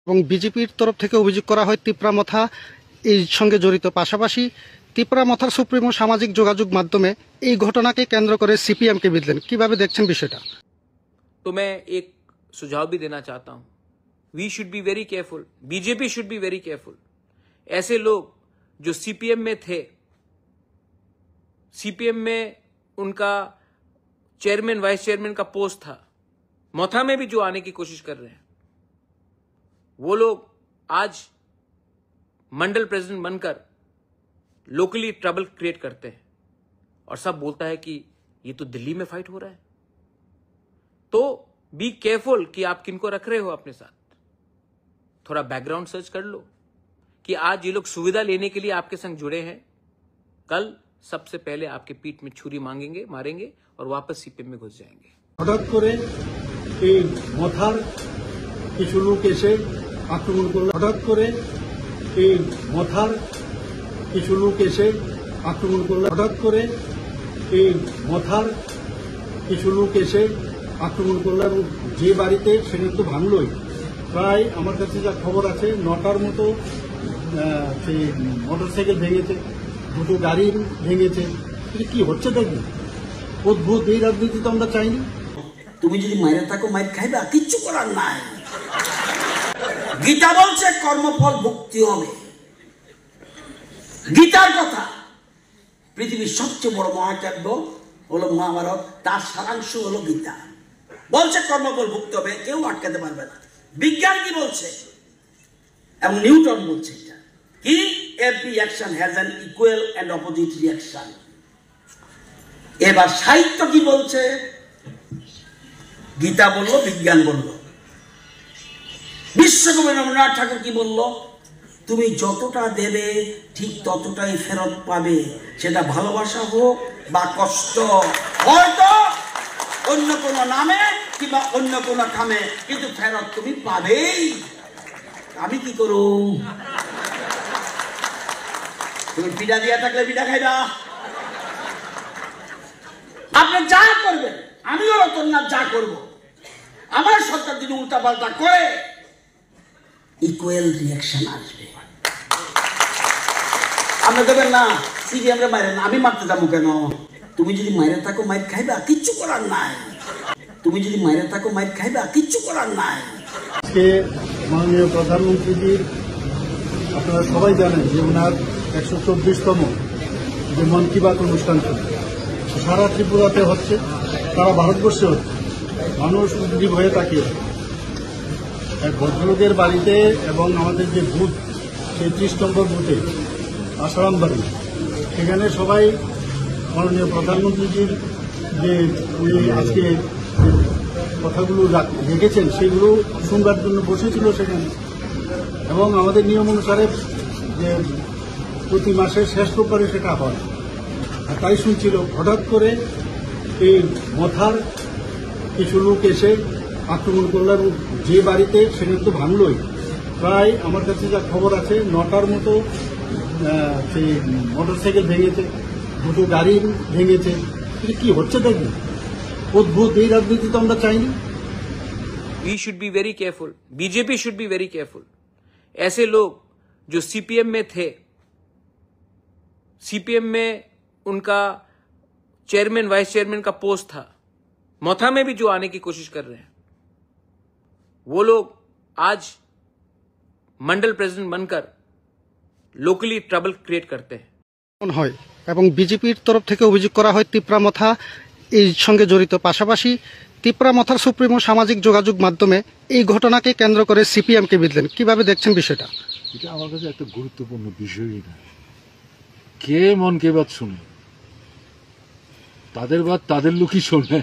এবং বিজেপির তরফ থেকে অভিযোগ করা হয় তিপ্রামথা এই সঙ্গে জড়িত। পাশাপাশি তিপ্রামথার সুপ্রিমো সামাজিক যোগাযোগ মাধ্যমে এই ঘটনাকে কেন্দ্র করে সিপিএমকে বিধলেন। কিভাবে দেখছেন বিষয়টা? तो मैं एक सुझाव भी देना चाहता हूं। We should be very careful, BJP should be very careful. ऐसे लोग जो सीपीएम में थे, सीपीएम में उनका चेयरमैन वाइस चेयरमैन का पोस्ट था, मथा में भी जो आने की कोशिश कर रहे हैं, वो लोग आज मंडल प्रेसिडेंट बनकर लोकली ट्रबल क्रिएट करते हैं और सब बोलता है कि ये तो दिल्ली में फाइट हो रहा है। तो बी केयरफुल कि आप किनको रख रहे हो अपने साथ। थोड़ा बैकग्राउंड सर्च कर लो कि आज ये लोग सुविधा लेने के लिए आपके संग जुड़े हैं, कल सबसे पहले आपके पीठ में छुरी मांगेंगे, मारेंगे और वापस सीपीएम में घुस जाएंगे। হঠাৎ করে এই মথার কিছু লোক এসে আক্রমণ করলো। হঠাৎ করে এই মথার কিছু লোক এসে আক্রমণ করলো। হঠাৎ করে এই মথার কিছু লোক এসে আক্রমণ করলো এবং যে বাড়িতে সেটা তো ভাঙলই। প্রায় আমার কাছে যা খবর আছে 9টার মতো সেই মোটরসাইকেল ভেঙেছে, দুটো গাড়ি ভেঙেছে। কি হচ্ছে দেখি অদ্ভুত। এই রাজনীতি তো আমরা চাইনি। তুমি যদি মাইরে থাকো মাইর খাইবা, কিচ্ছু করার নাই। গীতা বলছে কর্মফল ভুক্তি হবে। গীতার কথা, পৃথিবীর সবচেয়ে বড় মহাকাব্য হলো মহাভারত, তার সারাংশ হলো গীতা। বলছে কর্মফল ভুক্তি হবে, কেউ আটকাতে পারবে না। বিজ্ঞান কি বলছে এবং নিউটন বলছে এটা কি, every action has an equal and opposite reaction. এবার সাহিত্য কি বলছে? গীতা বললো, বিজ্ঞান বললো। বিশ্বকবি রবীন্দ্রনাথ ঠাকুর কি বলল? তুমি যতটা দেবে ঠিক ততটাই ফেরত পাবে, সেটা ভালোবাসা হোক বা কষ্ট, হয়তো অন্য কোনো নামে কিংবা অন্য কোনো কামে, কিন্তু ফেরত তুমি পাবেই। আমি কি করু? তুমি পিঠা দিয়া থাকলে পিঠা খাইবা। আপনি যা করবেন, আমিও রতননাথ যা করব, আমার সরকার যদি উল্টা পাল্টা করে ইকুয়াল রিঅ্যাকশন আসবে। আপনি দেবেন না সিপিএম রে মারেন, আমি মারতে যাবো কেন? তুমি যদি মাইরে থাকো মাইর খাইবা, কিচ্ছু করার নাই। তুমি যদি মাইরে থাকো মাইর খাইবা, কিচ্ছু করার নাই। আজকে মাননীয় প্রধানমন্ত্রীজির, আপনারা সবাই জানেন যে ওনার 124তম যে মন কি বাত অনুষ্ঠান সারা ত্রিপুরাতে হচ্ছে, সারা ভারতবর্ষে হচ্ছে। মানুষ উদ্গ্রীব হয়ে তাকিয়ে এক ভদ্রলোকের বাড়িতে এবং আমাদের যে বুথ, সেই 30 নম্বর বুথে আসারাম বাড়ি, সেখানে সবাই মাননীয় প্রধানমন্ত্রীজির যে উনি আজকে কথাগুলো রেখেছেন সেগুলো শুনবার জন্য বসেছিল সেখানে। এবং আমাদের নিয়ম অনুসারে যে প্রতি মাসের শেষ রোববারে সেটা হয়, আর তাই শুনছিল। হঠাৎ করে এই মথার কিছু লোক এসে আক্রমণ করলো এবং যে বাড়িতে সেটা তো ভাঙলই। প্রায় আমার কাছে যা খবর আছে 9টার মতো সেই মোটরসাইকেল ভেঙেছে, দুটো গাড়ি ভেঙেছে। কি হচ্ছে দেখি অদ্ভুত। এই রাজনীতি তো আমরা চাইনি। We should be very careful, BJP should be very careful. ऐसे लोग जो सीपीएम में थे, सीपीएम में उनका चेयरमैन वाइस चेयरमैन का पोस्ट था, मथा में भी जो आने की कोशिश कर रहे हैं, वो लोग आज मंडल प्रेसिडेंट बनकर लोकली ट्रबल क्रिएट करते हैं। হয় এবং বিজেপির তরফ থেকে অভিযোগ করা হয় তিপ্রামথা এই সঙ্গে জড়িত। পাশাপাশি তিপ্রামথার সুপ্রিমো সামাজিক যোগাযোগ মাধ্যমে এই ঘটনাকে কেন্দ্র করে সিপিএমকে বিধলেন। কিভাবে দেখছেন বিষয়টা? এটা আমার কাছে একটা গুরুত্বপূর্ণ বিষয়ই না। কে মন কে বাত শুনে? তাদের বাত তাদের লোকই শোনে।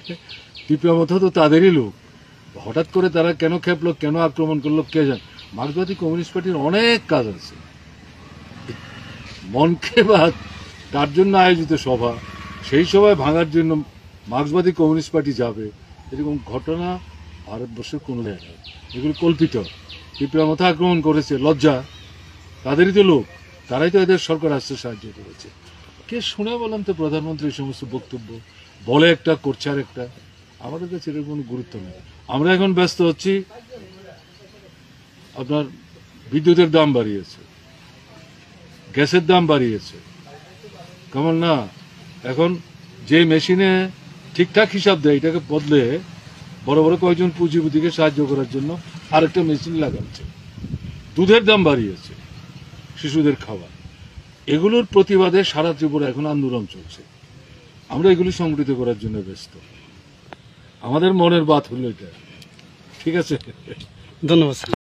তিপ্রামথা তো তাদেরই লোক। হঠাৎ করে তারা কেন খেপলো, কেন আক্রমণ করলো কে জানে। মার্ক্সবাদী কমিউনিস্ট পার্টির অনেক কাজ আছে। মন কে বাত তার জন্য আয়োজিত সভা, সেই সভায় ভাঙার জন্য মার্ক্সবাদী কমিউনিস্ট পার্টি যাবে, এরকম ঘটনা ভারতবর্ষের কোনো জায়গায়। এগুলো কল্পিত। তিপ্রামথা আক্রমণ করেছে, লজ্জা, তাদেরই তো লোক, তারাই তো এদের সরকার আসতে সাহায্য করেছে। কে শুনে বলেন তো প্রধানমন্ত্রী এই সমস্ত বক্তব্য? বলে একটা, করছে আর একটা। আমাদের কাছে এর কোনো গুরুত্ব নেই। আমরা এখন ব্যস্ত হচ্ছি আপনার বিদ্যুতের দাম বাড়িয়েছে, গ্যাসের দাম বাড়িয়েছে, কেমন না? এখন যে মেশিনে ঠিকঠাক হিসাব দেয় এটাকে বদলে বড় বড় কয়েকজন পুঁজিপতিকে সাহায্য করার জন্য আরেকটা মেশিন লাগাচ্ছে। দুধের দাম বাড়িয়েছে, শিশুদের খাবার। এগুলোর প্রতিবাদে সারা ত্রিপুরা এখন আন্দোলন চলছে। আমরা এগুলি সংগঠিত করার জন্য ব্যস্ত। আমাদের মনের বাত হলো এটা, ঠিক আছে? ধন্যবাদ স্যার।